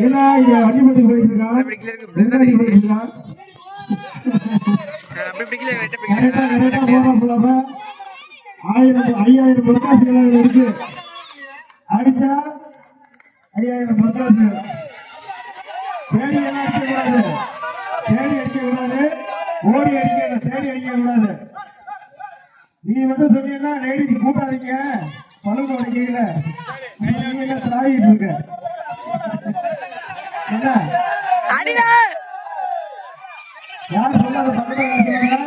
ஏன்னா இங்க அடிபட்டு போயிட்டு இருக்கான். ஐயாயிரம் பொருட்காசுகள் இருக்கு. அடிச்சா 5000 பொருட்காசுகள். தேடி எல்லாம் அடிக்க கூடாது, தேடி அடிக்க கூடாது, ஓடி அடிக்க, தேடி அடிக்க கூடாது. நீ வந்து சொன்னீங்கன்னா லேடிஸ் கூட்டாதீங்க, பழுது அடிக்கல, நீங்க திராவிட்டு இருக்க என்ன யார் சொல்லாத பக்கத்துல